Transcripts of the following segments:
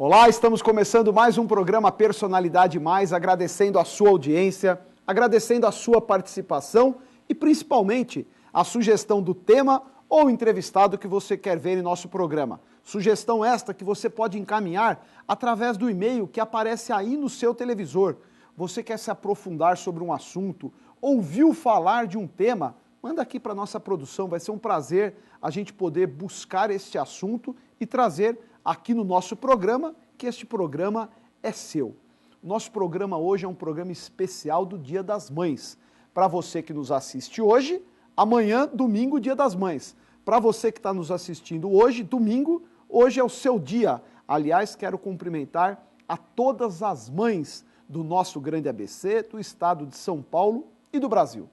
Olá, estamos começando mais um programa Personalidade Mais, agradecendo a sua audiência, agradecendo a sua participação e principalmente a sugestão do tema ou entrevistado que você quer ver em nosso programa. Sugestão esta que você pode encaminhar através do e-mail que aparece aí no seu televisor. Você quer se aprofundar sobre um assunto, ouviu falar de um tema? Manda aqui para a nossa produção, vai ser um prazer a gente poder buscar este assunto e trazer aqui no nosso programa, que este programa é seu. Nosso programa hoje é um programa especial do Dia das Mães. Para você que nos assiste hoje, amanhã, domingo, Dia das Mães. Para você que está nos assistindo hoje, domingo, hoje é o seu dia. Aliás, quero cumprimentar a todas as mães do nosso grande ABC, do estado de São Paulo e do Brasil.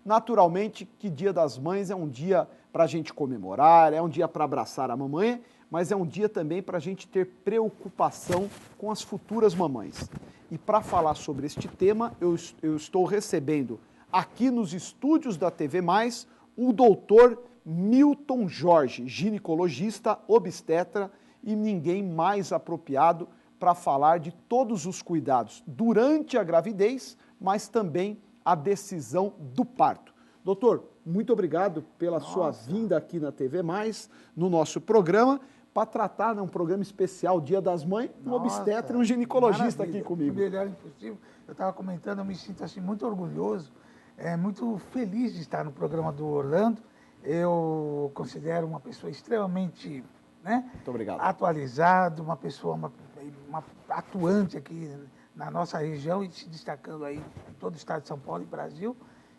Naturalmente que Dia das Mães é um dia para a gente comemorar, é um dia para abraçar a mamãe, mas é um dia também para a gente ter preocupação com as futuras mamães. E para falar sobre este tema, eu estou recebendo aqui nos estúdios da TV Mais o doutor Milton Jorge, ginecologista, obstetra e ninguém mais apropriado para falar de todos os cuidados durante a gravidez, mas também a decisão do parto. Doutor, muito obrigado pela sua vinda aqui na TV Mais, no nosso programa, para tratar, um programa especial, Dia das Mães, um obstetra e um ginecologista aqui comigo. O melhor impossível. Eu estava comentando, eu me sinto assim, muito orgulhoso, muito feliz de estar no programa do Orlando. Eu considero uma pessoa extremamente Muito obrigado. atualizada, uma pessoa uma atuante aqui na nossa região e se destacando aí em todo o estado de São Paulo e Brasil.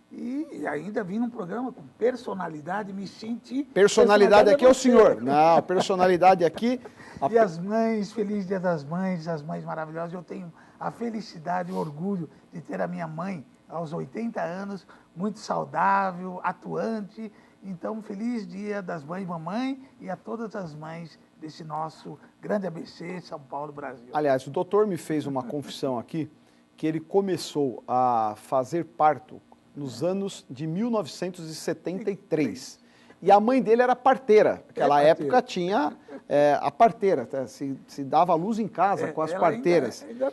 E ainda vim num programa com personalidade, me senti... Personalidade aqui é o senhor. Não, personalidade aqui... E as mães, feliz Dia das Mães, as mães maravilhosas. Eu tenho a felicidade e o orgulho de ter a minha mãe aos 80 anos, muito saudável, atuante. Então, feliz Dia das Mães, mamãe, e a todas as mães desse nosso grande ABC, São Paulo, Brasil. Aliás, o doutor me fez uma confissão aqui, que ele começou a fazer parto nos anos de 1973. E a mãe dele era parteira. Naquela época tinha a parteira, se dava luz em casa com as parteiras. Ainda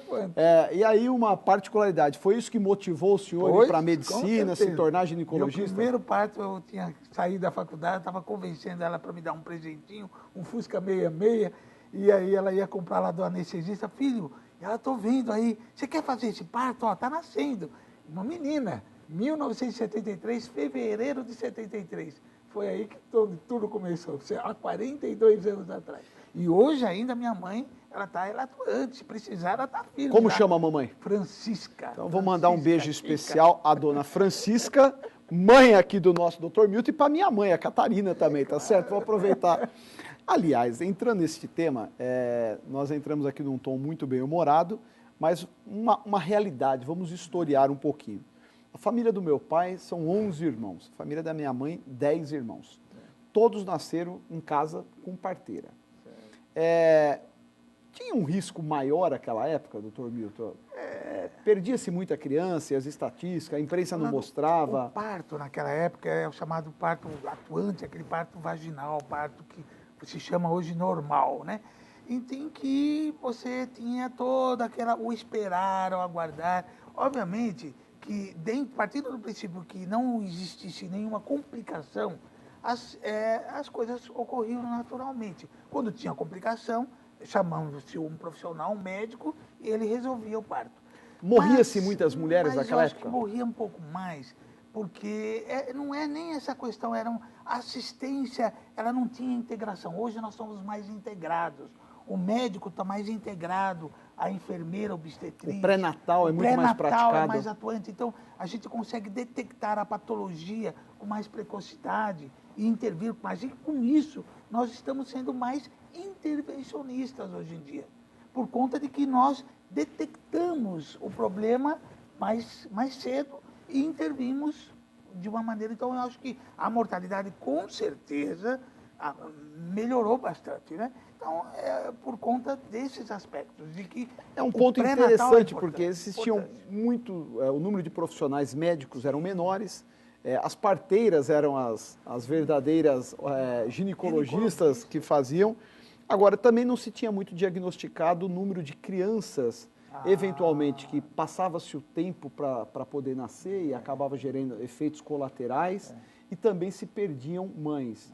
e aí uma particularidade, foi isso que motivou o senhor a ir para a medicina, se tornar ginecologista? Meu primeiro parto, eu tinha saído da faculdade, estava convencendo ela para me dar um presentinho, um Fusca 66, e aí ela ia comprar lá do anestesista. Filho, ela tô vendo aí, você quer fazer esse parto? Ó, tá nascendo. Uma menina, 1973, fevereiro de 73. Foi aí que tudo começou, há 42 anos atrás. E hoje ainda minha mãe, ela é atuante, se precisar ela está firme. Como chama a mamãe? Francisca. Então vou mandar um beijo especial à dona Francisca, mãe aqui do nosso doutor Milton, e para minha mãe, a Catarina também, tá certo? Vou aproveitar. Aliás, entrando nesse tema, nós entramos aqui num tom muito bem-humorado, mas uma realidade, vamos historiar um pouquinho. A família do meu pai são 11 irmãos, a família da minha mãe, 10 irmãos. Todos nasceram em casa com parteira. Tinha um risco maior naquela época, doutor Milton? Perdia-se muita criança, e as estatísticas, a imprensa não mostrava. O parto naquela época é o chamado parto atuante, aquele parto vaginal, parto que se chama hoje normal, né? E tem que você tinha toda o esperar, o aguardar. Obviamente que, partindo do princípio que não existisse nenhuma complicação, as coisas ocorriam naturalmente. Quando tinha complicação, chamamos-se um profissional, um médico, e ele resolvia o parto. Morria-se muitas mulheres naquela época? Eu acho que morria um pouco mais, porque não é nem essa questão, a assistência, ela não tinha integração. Hoje nós somos mais integrados. O médico está mais integrado, a enfermeira, obstetrícia. O pré-natal é muito mais praticado. O pré-natal é mais atuante. Então, a gente consegue detectar a patologia com mais precocidade e intervir mais. E com isso, nós estamos sendo mais intervencionistas hoje em dia, por conta de que nós detectamos o problema mais cedo e intervimos de uma maneira. Então, eu acho que a mortalidade, com certeza, melhorou bastante, né? Então, por conta desses aspectos, de que um ponto interessante, porque existiam o número de profissionais médicos eram menores, as parteiras eram as verdadeiras ginecologistas que faziam, Agora, também não se tinha muito diagnosticado o número de crianças, eventualmente, que passava-se o tempo para poder nascer e acabava gerando efeitos colaterais, e também se perdiam mães.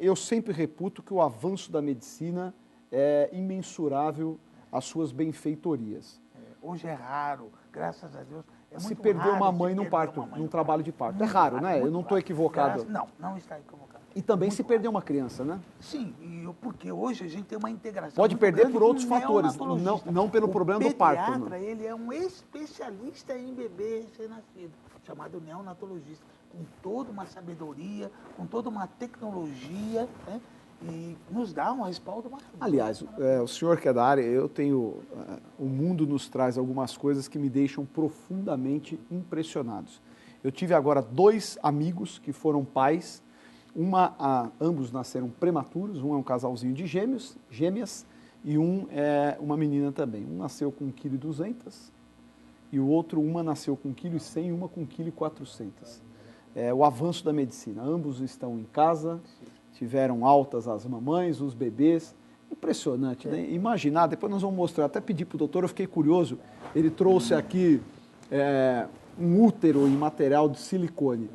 Eu sempre reputo que o avanço da medicina é imensurável às suas benfeitorias. Hoje é raro, graças a Deus. É Se muito perder raro uma mãe se num perder parto, uma mãe num no trabalho parto. de parto. É Muito raro, né? muito Eu não estou raro. equivocado. Não está equivocado. E também se Muito perder raro. uma criança, né? Sim, porque hoje a gente tem uma integração. Pode muito perder grande por com o outros fatores, neonatologista. não pelo problema do parto. O Não. pediatra, ele é um especialista em bebê recém-nascido, chamado neonatologista, com toda uma sabedoria, com toda uma tecnologia, né? E nos dá um respaldo maravilhoso. Aliás, o senhor que é da área, o mundo nos traz algumas coisas que me deixam profundamente impressionados. Eu tive agora 2 amigos que foram pais, ambos nasceram prematuros, um é um casalzinho de gêmeas, e um é uma menina também. Um nasceu com 1,2 kg e o outro, uma nasceu com 1,1 kg e uma com 1,4 kg. O avanço da medicina, ambos estão em casa, tiveram altas as mamães, os bebês, impressionante, né? Imaginar, depois nós vamos mostrar, até pedir para o doutor, eu fiquei curioso, ele trouxe aqui um útero em material de silicone.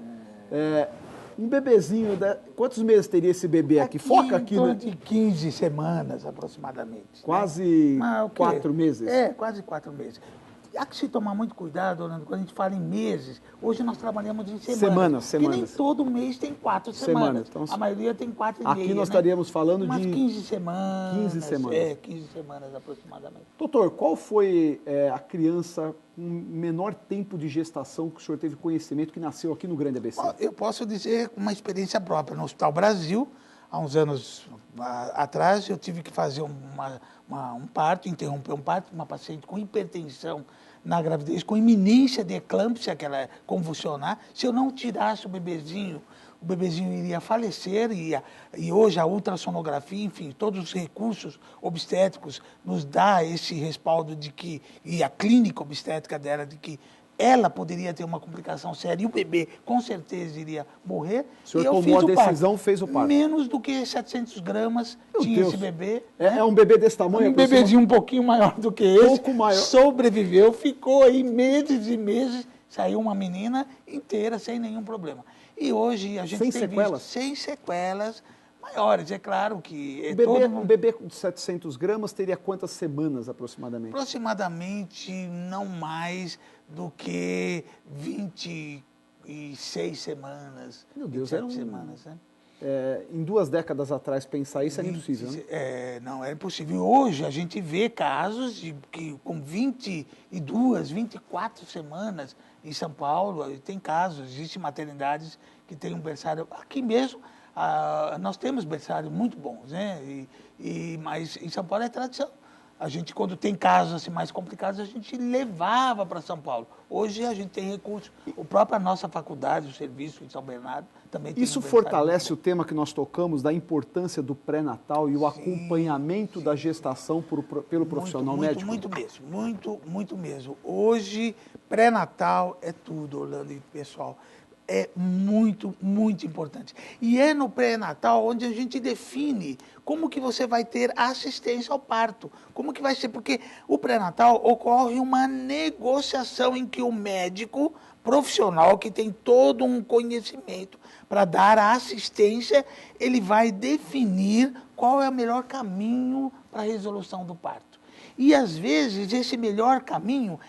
Um bebezinho, quantos meses teria esse bebê aqui? Foca aqui, em torno né? de 15 semanas, aproximadamente. Quase Mas, 4 meses. Quase 4 meses. Há que se tomar muito cuidado, Orlando, quando a gente fala em meses. Hoje nós trabalhamos em semanas. Porque nem todo mês tem 4 semanas. Então, a maioria tem 4,5. Aqui nós estaríamos falando umas de 15 semanas. 15 semanas. 15 semanas aproximadamente. Doutor, qual foi a criança com menor tempo de gestação que o senhor teve conhecimento que nasceu aqui no Grande ABC? Eu posso dizer uma experiência própria. No Hospital Brasil, há uns anos atrás, eu tive que fazer um parto, interromper um parto, uma paciente com hipertensão na gravidez, com iminência de eclâmpsia, que ela é convulsionar. Se eu não tirasse o bebezinho iria falecer, e hoje a ultrassonografia, enfim, todos os recursos obstétricos nos dá esse respaldo de que, e a clínica obstétrica dela, de que ela poderia ter uma complicação séria e o bebê com certeza iria morrer. O senhor tomou a decisão, fez o parto. Menos do que 700 gramas tinha esse bebê. É um bebê desse tamanho? Um bebezinho um pouquinho maior do que esse. Pouco maior. Sobreviveu, ficou aí meses e meses, saiu uma menina inteira sem nenhum problema. E hoje a gente sem tem sequelas? visto sem sequelas maiores. É claro que... Um bebê de 700 gramas teria quantas semanas aproximadamente? Aproximadamente não mais do que 26 semanas. Meu Deus, 27 semanas, né? Em 2 décadas atrás pensar isso era impossível, né? Não, era impossível. Hoje a gente vê casos que com 22, 24 semanas em São Paulo, tem casos, existem maternidades que têm um berçário. Aqui mesmo, nós temos berçários muito bons, né? Mas em São Paulo é tradição. A gente, quando tem casos assim, mais complicados, a gente levava para São Paulo. Hoje a gente tem recursos. A própria nossa faculdade, o serviço em São Bernardo, também tem. Isso fortalece o tema que nós tocamos da importância do pré-natal e o acompanhamento da gestação pelo profissional médico? Muito mesmo. Hoje, pré-natal é tudo, Orlando e pessoal. É muito, muito importante. E é no pré-natal onde a gente define como que você vai ter assistência ao parto. Como que vai ser, porque o pré-natal ocorre uma negociação em que o médico profissional, que tem todo um conhecimento para dar a assistência, ele vai definir qual é o melhor caminho para a resolução do parto. E, às vezes, esse melhor caminho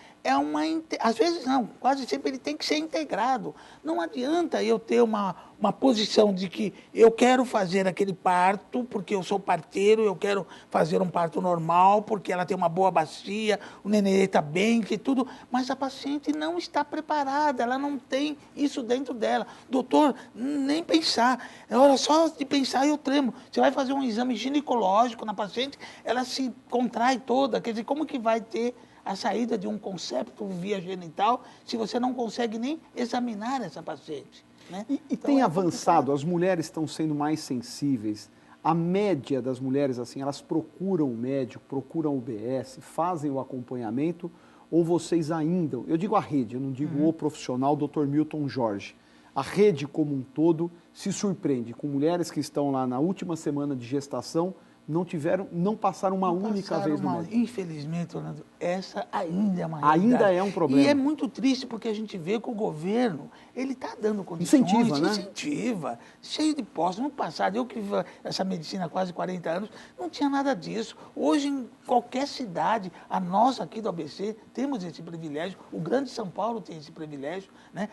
às vezes não, quase sempre ele tem que ser integrado. Não adianta eu ter uma posição de que eu quero fazer aquele parto porque eu sou parteiro, eu quero fazer um parto normal porque ela tem uma boa bacia, o neném está bem, que tudo, mas a paciente não está preparada, ela não tem isso dentro dela. Doutor, nem pensar. Olha, só de pensar eu tremo. Você vai fazer um exame ginecológico na paciente, ela se contrai toda, quer dizer, como que vai ter a saída de um concepto via genital se você não consegue nem examinar essa paciente, né? Então, tem avançado, as mulheres estão sendo mais sensíveis. A média das mulheres, assim, elas procuram o médico, procuram o UBS, fazem o acompanhamento, ou vocês ainda, eu digo a rede, eu não digo o profissional, Dr. Milton Jorge, a rede como um todo se surpreende com mulheres que estão lá na última semana de gestação, não passaram uma única vez no médico. Infelizmente, Orlando, essa ainda é uma realidade. Ainda é um problema. E é muito triste porque a gente vê que o governo, ele está dando condições. Incentiva, né? Incentiva, cheio de postos. No passado, eu que vivo essa medicina há quase 40 anos, não tinha nada disso. Hoje, em qualquer cidade, a nossa aqui do ABC, temos esse privilégio, o Grande São Paulo tem esse privilégio, né?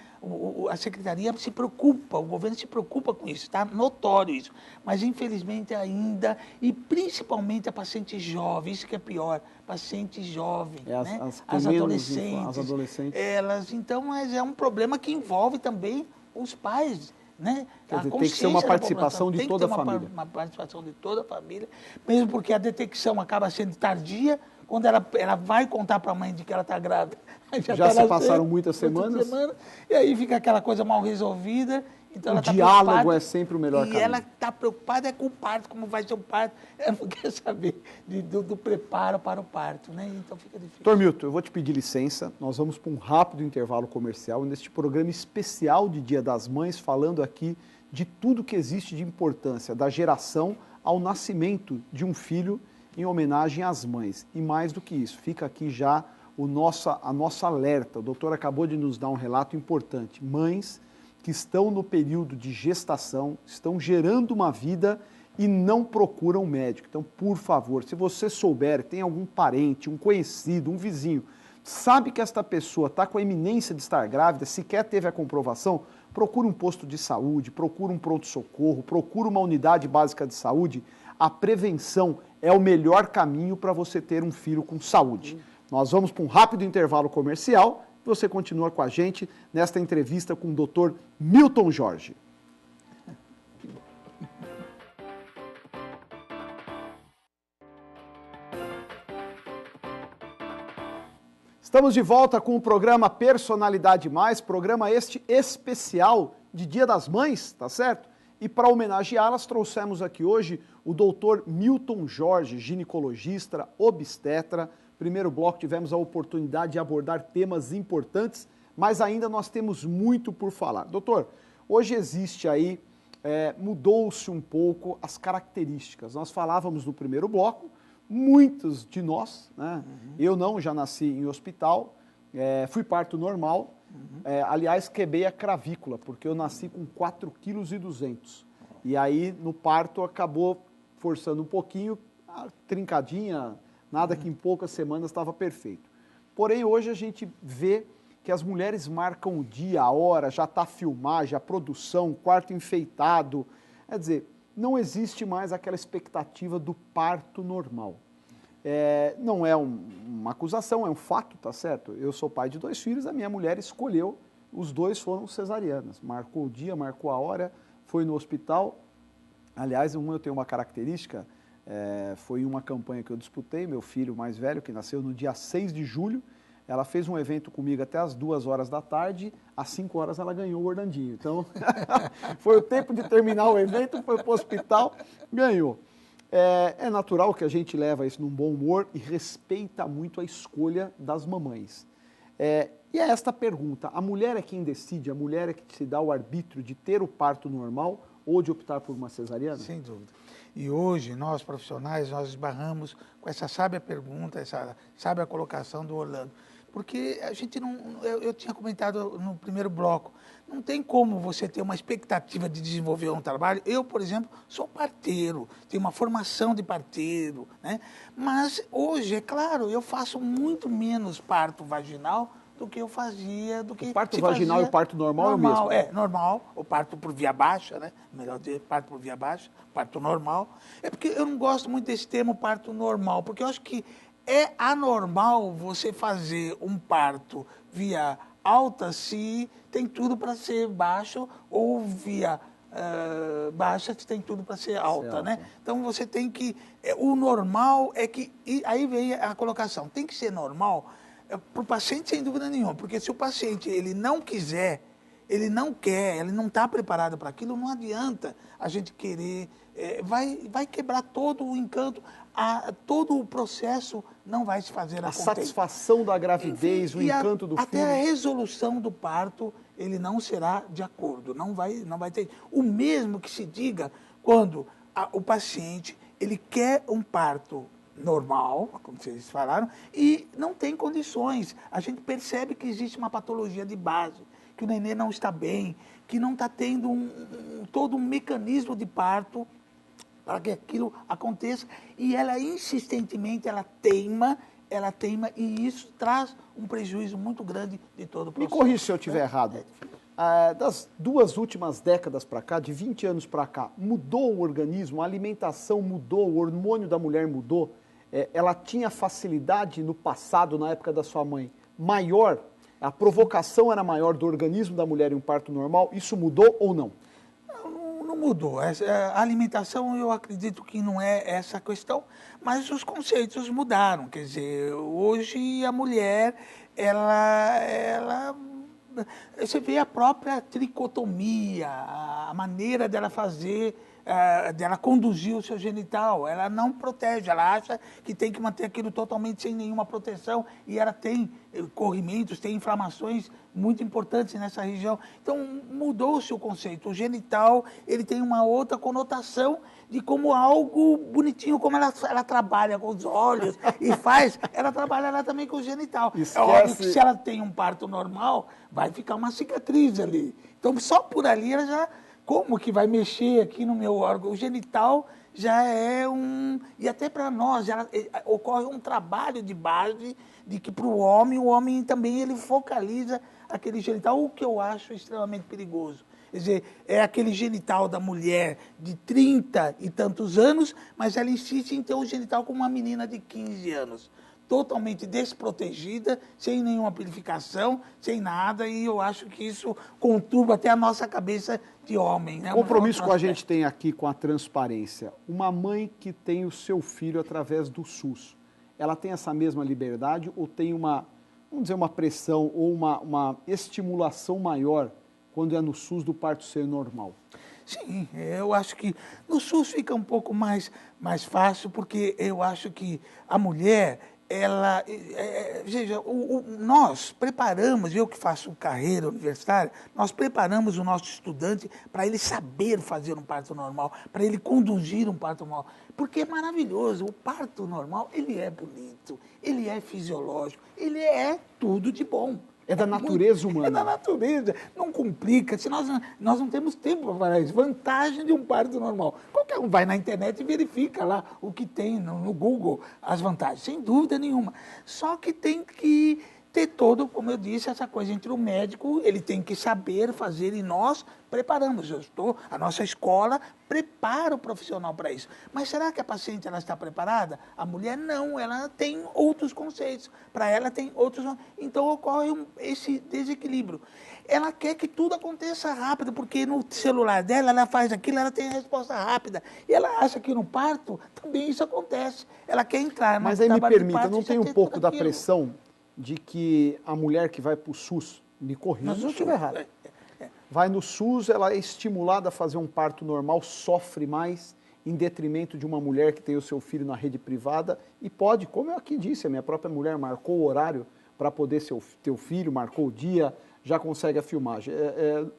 A Secretaria se preocupa, o governo se preocupa com isso, está notório isso. Mas, infelizmente, ainda, e principalmente a paciente jovem, isso que é pior, paciente jovem, né? As adolescentes. Elas, então, mas é um problema que envolve também os pais, né? Quer dizer, tem que ser uma participação de toda a família. Uma participação de toda a família, mesmo porque a detecção acaba sendo tardia, quando ela vai contar para a mãe de que ela está grávida. Já se passaram muitas semanas. E aí fica aquela coisa mal resolvida. Então o diálogo é sempre o melhor caminho. E ela está preocupada com o parto, como vai ser o parto. Ela não quer saber do preparo para o parto, né? Então fica difícil. Doutor Milton, eu vou te pedir licença. Nós vamos para um rápido intervalo comercial neste programa especial de Dia das Mães, falando aqui de tudo que existe de importância, da geração ao nascimento de um filho em homenagem às mães. E mais do que isso, fica aqui já a nossa alerta. O doutor acabou de nos dar um relato importante. Mães que estão no período de gestação, estão gerando uma vida e não procuram médico. Então, por favor, se você souber, tem algum parente, um conhecido, um vizinho, sabe que esta pessoa está com a iminência de estar grávida, sequer teve a comprovação, procure um posto de saúde, procure um pronto-socorro, procure uma unidade básica de saúde. A prevenção é o melhor caminho para você ter um filho com saúde. Nós vamos para um rápido intervalo comercial. Você continua com a gente nesta entrevista com o Dr. Milton Jorge. Estamos de volta com o programa Personalidade Mais, programa este especial de Dia das Mães, tá certo? E para homenageá-las, trouxemos aqui hoje o Dr. Milton Jorge, ginecologista, obstetra. Primeiro bloco tivemos a oportunidade de abordar temas importantes, mas ainda nós temos muito por falar. Doutor, hoje existe aí, mudou-se um pouco as características. Nós falávamos no primeiro bloco, muitos de nós, né? Eu não, já nasci em hospital, fui parto normal, aliás, quebrei a cravícula, porque eu nasci com 4,2 kg. E aí, no parto, acabou forçando um pouquinho, a trincadinha, nada que em poucas semanas estava perfeito. Porém, hoje a gente vê que as mulheres marcam o dia, a hora, já está a filmagem, a produção, quarto enfeitado. Quer dizer, não existe mais aquela expectativa do parto normal. Não é uma acusação, é um fato, tá certo? Eu sou pai de 2 filhos, a minha mulher escolheu, os 2 foram cesarianas. Marcou o dia, marcou a hora, foi no hospital. Aliás, eu tenho uma característica, foi uma campanha que eu disputei, meu filho mais velho, que nasceu no dia 6 de julho, ela fez um evento comigo até as 2 horas da tarde, às 5 horas ela ganhou o Orlandinho. Então, foi o tempo de terminar o evento, foi para o hospital, ganhou. É natural que a gente leva isso num bom humor e respeita muito a escolha das mamães. E é esta pergunta, a mulher é quem decide, a mulher é que se dá o arbítrio de ter o parto normal ou de optar por uma cesariana? Sem dúvida. E hoje, nós profissionais, nós esbarramos com essa sábia pergunta, essa sábia colocação do Orlando. Porque a gente não, eu tinha comentado no primeiro bloco, não tem como você ter uma expectativa de desenvolver um trabalho. Eu, por exemplo, sou parteiro, tenho uma formação de parteiro, né? Mas hoje, é claro, eu faço muito menos parto vaginal do que eu fazia, do que o parto vaginal e o parto normal é o mesmo? Normal, o parto por via baixa, né? Melhor dizer, parto por via baixa, parto normal. É porque eu não gosto muito desse termo parto normal, porque eu acho que é anormal você fazer um parto via alta se tem tudo para ser baixo, ou via baixa se tem tudo para ser alta, né? Então você tem que... O normal é que... E aí vem a colocação, tem que ser normal para o paciente sem dúvida nenhuma, porque se o paciente ele não quiser, ele não quer, ele não está preparado para aquilo, não adianta a gente querer, vai quebrar todo o encanto, todo o processo não vai se fazer acontecer. A satisfação da gravidez, o encanto do filho. Até a resolução do parto, ele não será de acordo, não vai ter. O mesmo que se diga quando o paciente ele quer um parto normal, como vocês falaram, e não tem condições. A gente percebe que existe uma patologia de base, que o nenê não está bem, que não está tendo todo um mecanismo de parto para que aquilo aconteça, e ela insistentemente, ela teima, e isso traz um prejuízo muito grande de todo o processo. Me corrija se eu estiver errado. Das 2 últimas décadas para cá, de 20 anos para cá, mudou o organismo, a alimentação mudou, o hormônio da mulher mudou. Ela tinha facilidade no passado, na época da sua mãe, maior, a provocação era maior do organismo da mulher em um parto normal, isso mudou ou não? Não mudou. A alimentação, eu acredito que não é essa a questão, mas os conceitos mudaram. Quer dizer, hoje a mulher, você vê a própria tricotomia, a maneira dela fazer, dela conduzir o seu genital. Ela não protege, ela acha que tem que manter aquilo totalmente sem nenhuma proteção, e ela tem corrimentos, tem inflamações muito importantes nessa região. Então, mudou-se o conceito. O genital, ele tem uma outra conotação de como algo bonitinho, como ela trabalha com os olhos e faz, ela trabalha lá também com o genital. Esquece. É óbvio que se ela tem um parto normal, vai ficar uma cicatriz ali. Então, só por ali ela já... Como que vai mexer aqui no meu órgão? O genital já é e até para nós, ocorre um trabalho de base de que para o homem também ele focaliza aquele genital, o que eu acho extremamente perigoso. Quer dizer, é aquele genital da mulher de 30 e tantos anos, mas ela insiste em ter um genital como uma menina de 15 anos. Totalmente desprotegida, sem nenhuma purificação, sem nada, e eu acho que isso conturba até a nossa cabeça de homem. Né? O compromisso que a gente tem aqui com a transparência. Uma mãe que tem o seu filho através do SUS, ela tem essa mesma liberdade ou tem uma pressão ou uma estimulação maior quando é no SUS do parto ser normal? Sim, eu acho que no SUS fica um pouco mais fácil, porque eu acho que a mulher... veja, nós preparamos, eu que faço carreira universitária, nós preparamos o nosso estudante para ele saber fazer um parto normal, para ele conduzir um parto normal, porque é maravilhoso. O parto normal, ele é bonito, ele é fisiológico, ele é tudo de bom. É da natureza humana. É da natureza. Não complica. Se nós não temos tempo para falar isso. Vantagem de um parto normal. Qualquer um vai na internet e verifica lá o que tem no Google, as vantagens. Sem dúvida nenhuma. Só que tem que ter todo, como eu disse, essa coisa entre o médico, ele tem que saber fazer, e nós preparamos. A nossa escola prepara o profissional para isso. Mas será que a paciente ela está preparada? A mulher não, ela tem outros conceitos. Para ela tem outros... Então ocorre esse desequilíbrio. Ela quer que tudo aconteça rápido, porque no celular dela, ela faz aquilo, ela tem a resposta rápida. E ela acha que no parto também isso acontece. Ela quer entrar... Mas aí me permita, não tem um pouco da pressão de que a mulher que vai para o SUS, me corrija se eu estiver errado, vai no SUS, ela é estimulada a fazer um parto normal, sofre mais em detrimento de uma mulher que tem o seu filho na rede privada e pode, como eu aqui disse, a minha própria mulher marcou o horário para poder ter o filho, marcou o dia, já consegue a filmagem.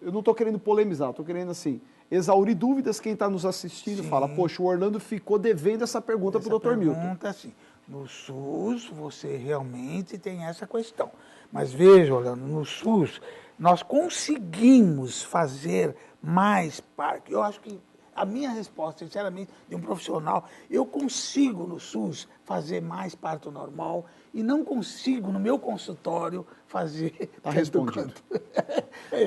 Eu não estou querendo polemizar, estou querendo assim, exaurir dúvidas. Quem está nos assistindo fala, poxa, o Orlando ficou devendo essa pergunta para o Dr. Milton. Assim, no SUS, você realmente tem essa questão. Mas veja, Orlando, no SUS, nós conseguimos fazer mais parto. Eu acho que a minha resposta, sinceramente, de um profissional, eu consigo no SUS fazer mais parto normal e não consigo no meu consultório fazer... Está respondido.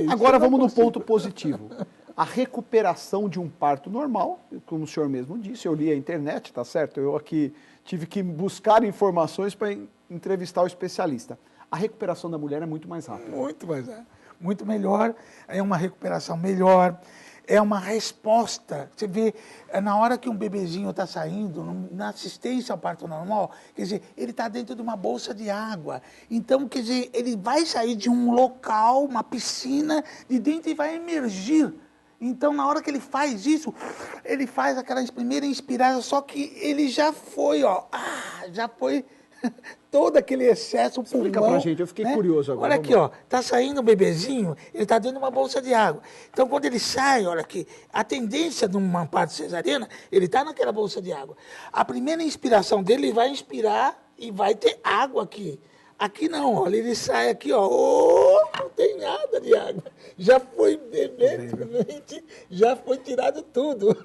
Agora vamos no ponto positivo. A recuperação de um parto normal, como o senhor mesmo disse, eu li a internet, tá certo? Eu aqui tive que buscar informações para entrevistar o especialista. A recuperação da mulher é muito mais rápida. Muito mais rápida. Muito melhor, é uma recuperação melhor, é uma resposta. Você vê, na hora que um bebezinho está saindo, na assistência ao parto normal, quer dizer, ele está dentro de uma bolsa de água. Então, quer dizer, ele vai sair de um local, uma piscina, de dentro e vai emergir. Então, na hora que ele faz isso, ele faz aquela primeira inspirada, só que ele já foi, já foi todo aquele excesso, Explica pulmão, pra gente, eu fiquei curioso agora. Olha aqui, ó, tá saindo um bebezinho, ele tá dentro de uma bolsa de água. Então, quando ele sai, olha aqui, a tendência de uma parte cesariana, ele tá naquela bolsa de água. A primeira inspiração dele, ele vai inspirar e vai ter água aqui. Aqui não, olha, ele sai aqui, ó, não tem nada de água. Já foi eventualmente, já foi tirado tudo.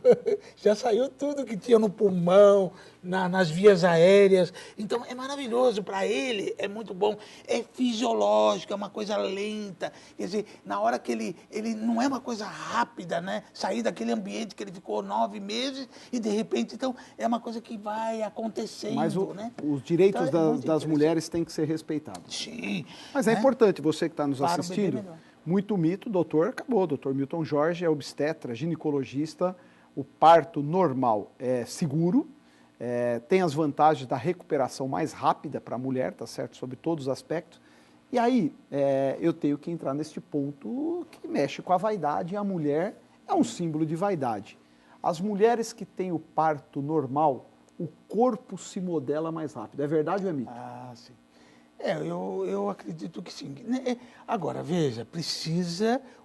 Já saiu tudo que tinha no pulmão, nas vias aéreas. Então, é maravilhoso para ele, é muito bom. É fisiológico, é uma coisa lenta. Quer dizer, na hora que ele não é uma coisa rápida, né? Sair daquele ambiente que ele ficou 9 meses e, de repente, então, é uma coisa que vai acontecendo, Mas né? os direitos Então, das mulheres têm que ser respeitados. Sim. Mas é né? importante, você que está nos Para o bebê assistindo, melhor. muito mito, doutor, acabou. Doutor Milton Jorge é obstetra, ginecologista, o parto normal é seguro, tem as vantagens da recuperação mais rápida para a mulher, tá certo? Sobre todos os aspectos. E aí, eu tenho que entrar neste ponto que mexe com a vaidade, e a mulher é um símbolo de vaidade. As mulheres que têm o parto normal, o corpo se modela mais rápido. É verdade ou é mito? Ah, sim. Eu acredito que sim. Agora, veja,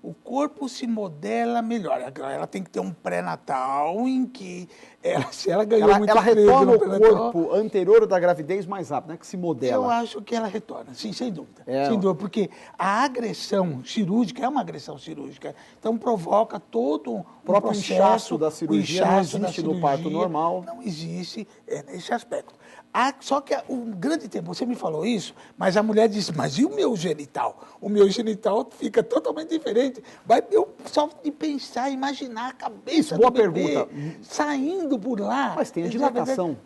o corpo se modela melhor. Ela tem que ter um pré-natal em que, se ela ganhou muito Ela peso retorna no ao pré-natal, corpo anterior da gravidez mais rápido, né? Que se eu modela. acho que ela retorna, sim, sem dúvida. É. Sem dúvida, porque a agressão cirúrgica é uma agressão cirúrgica. Então, provoca todo um próprio processo. inchaço da cirurgia não inchaço da existe no parto cirurgia normal. Não existe nesse aspecto. Só que o grande tempo, você me falou isso, mas a mulher disse, mas e o meu genital? O meu genital fica totalmente diferente. Eu só de pensar, imaginar a cabeça Isso, boa do bebê pergunta. saindo por lá. Mas tem a Quer dizer, dilatação.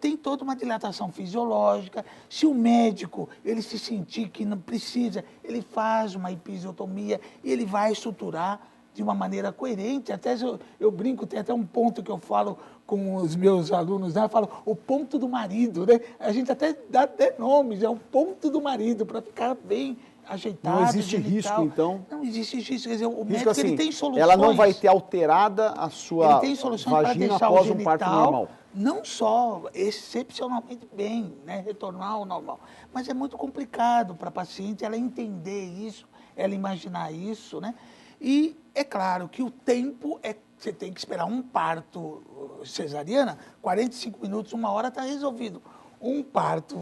Tem toda uma dilatação fisiológica. Se o médico ele se sentir que não precisa, ele faz uma episiotomia e ele vai suturar de uma maneira coerente. Até eu brinco, tem até um ponto que eu falo com os meus alunos, né? Eu falo o ponto do marido, né? A gente até dá até nomes, é o ponto do marido, para ficar bem ajeitado. Não existe risco, então? Não existe risco. Quer dizer, o Risco médico assim, ele tem soluções. ela não vai ter alterada a sua Ele tem soluções para vagina deixar após o um parto genital normal. não só excepcionalmente bem, né, retornar ao normal, mas é muito complicado para a paciente ela entender isso, ela imaginar isso, né? E é claro que o tempo você tem que esperar um parto cesariana, 45 minutos, 1 hora está resolvido. Um parto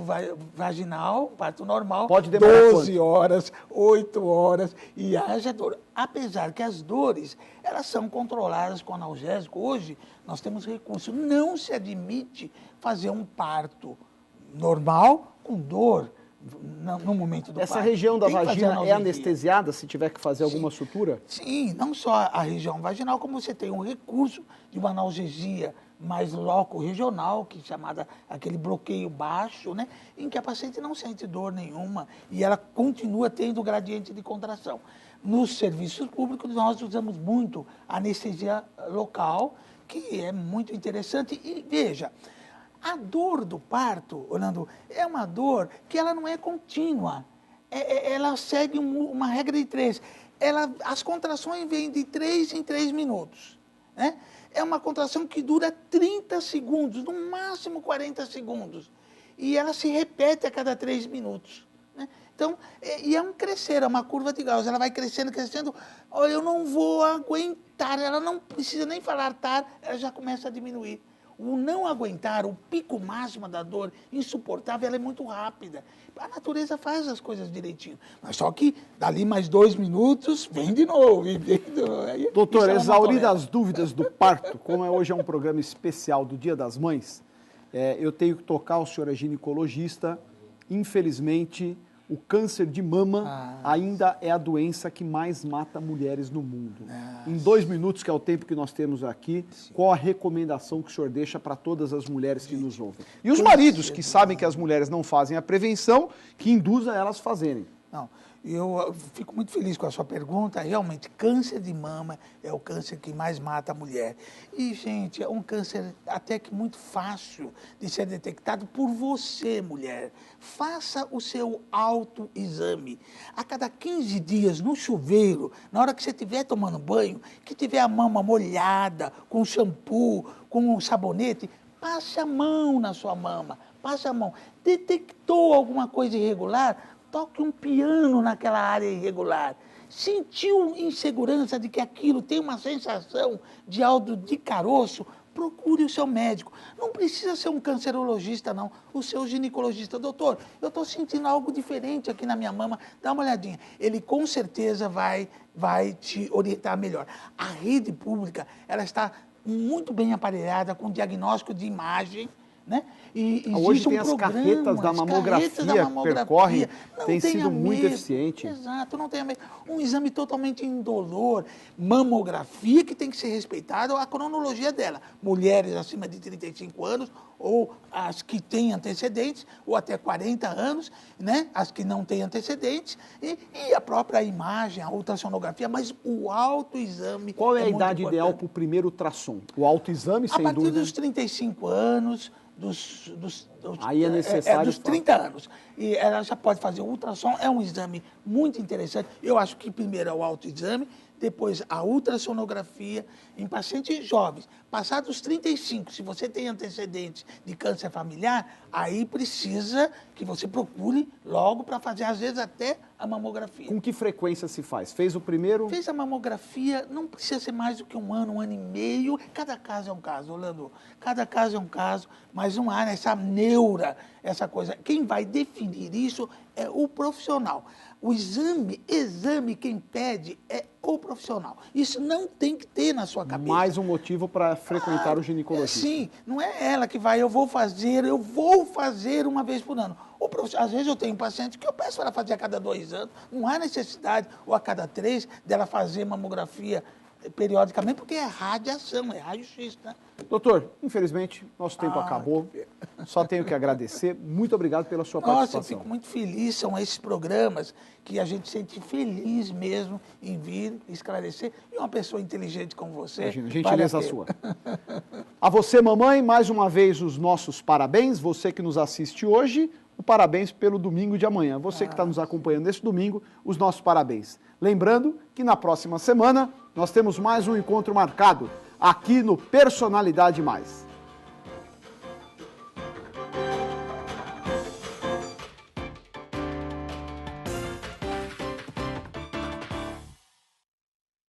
vaginal, um parto normal, Pode demorar 12 quanto? horas, 8 horas e haja dor. Apesar que as dores, elas são controladas com analgésico. Hoje, nós temos recurso. Não se admite fazer um parto normal com dor no momento do Essa parto. região da Tem que fazer vagina é analgesia. anestesiada se tiver que fazer alguma sutura? Sim, não só a região vaginal, como você tem um recurso de uma analgesia mais loco-regional, que é chamada aquele bloqueio baixo, né, em que a paciente não sente dor nenhuma e ela continua tendo gradiente de contração. Nos serviços públicos, nós usamos muito anestesia local, que é muito interessante. E veja, a dor do parto, Orlando, é uma dor que ela não é contínua. Ela segue uma regra de 3. As contrações vêm de 3 em 3 minutos. Né? É uma contração que dura 30 segundos, no máximo 40 segundos. E ela se repete a cada 3 minutos. Né? Então, é um crescer, é uma curva de Gauss. Ela vai crescendo, crescendo. Olha, eu não vou aguentar. Ela não precisa nem falar tar, ela já começa a diminuir. O não aguentar, o pico máximo da dor insuportável, ela é muito rápida. A natureza faz as coisas direitinho. Mas só que, dali mais 2 minutos, vem de novo. Doutor, exauridas as dúvidas do parto, como hoje é um programa especial do Dia das Mães, eu tenho que tocar, o senhor é ginecologista, infelizmente, o câncer de mama ainda é a doença que mais mata mulheres no mundo. Em 2 minutos, que é o tempo que nós temos aqui, qual a recomendação que o senhor deixa para todas as mulheres que nos ouvem? E os maridos que sabem que as mulheres não fazem a prevenção, que induza elas a fazerem. Não, eu fico muito feliz com a sua pergunta. Realmente, câncer de mama é o câncer que mais mata a mulher. E, gente, é um câncer até que muito fácil de ser detectado por você, mulher. Faça o seu autoexame. A cada 15 dias, no chuveiro, na hora que você estiver tomando banho, que tiver a mama molhada, com shampoo, com um sabonete, passe a mão na sua mama. passa a mão. Detectou alguma coisa irregular? Toque um piano naquela área irregular. Sentiu insegurança de que aquilo tem uma sensação de algo de caroço? Procure o seu médico. Não precisa ser um cancerologista, não. O seu ginecologista. Doutor, eu estou sentindo algo diferente aqui na minha mama. Dá uma olhadinha. Ele com certeza vai te orientar melhor. A rede pública, ela está muito bem aparelhada com diagnóstico de imagem, né? E hoje tem as carretas da mamografia, percorre, tem sido muito eficiente. Exato, não tenha medo. Um exame totalmente indolor, mamografia que tem que ser respeitada, a cronologia dela. Mulheres acima de 35 anos, ou as que têm antecedentes, ou até 40 anos, né? As que não têm antecedentes, e a própria imagem, a ultrassonografia, mas o autoexame. Qual é a idade ideal para o primeiro ultrassom? O autoexame, sem dúvida. A partir dos 35 anos, aí é necessário dos 30 anos. E ela já pode fazer o ultrassom, é um exame muito interessante. Eu acho que primeiro é o autoexame, depois a ultrassonografia em pacientes jovens. Passados os 35, se você tem antecedentes de câncer familiar, aí precisa que você procure logo para fazer, às vezes, até a mamografia. Com que frequência se faz? Fez o primeiro? Fez a mamografia, não precisa ser mais do que um ano e meio. Cada caso é um caso, Orlando. Cada caso é um caso, mas não há essa neura, essa coisa. Quem vai definir isso é o profissional. O exame, quem pede é o profissional. Isso não tem que ter na sua cabeça. Mais um motivo para frequentar o ginecologista. Sim, não é ela que vai, eu vou fazer uma vez por ano. Às vezes eu tenho um paciente que eu peço para ela fazer a cada 2 anos, não há necessidade, ou a cada 3, dela fazer mamografia periodicamente, porque é radiação, é raio-x, né? Doutor, infelizmente, nosso tempo acabou. Só tenho que agradecer. Muito obrigado pela sua participação. Nossa, eu fico muito feliz. São esses programas que a gente sente feliz mesmo em vir esclarecer. E uma pessoa inteligente como você. Imagina, gentileza sua. A você, mamãe, mais uma vez os nossos parabéns. Você que nos assiste hoje, o parabéns pelo domingo de amanhã. Você que está nos acompanhando nesse domingo, os nossos parabéns. Lembrando que na próxima semana nós temos mais um encontro marcado aqui no Personalidade Mais.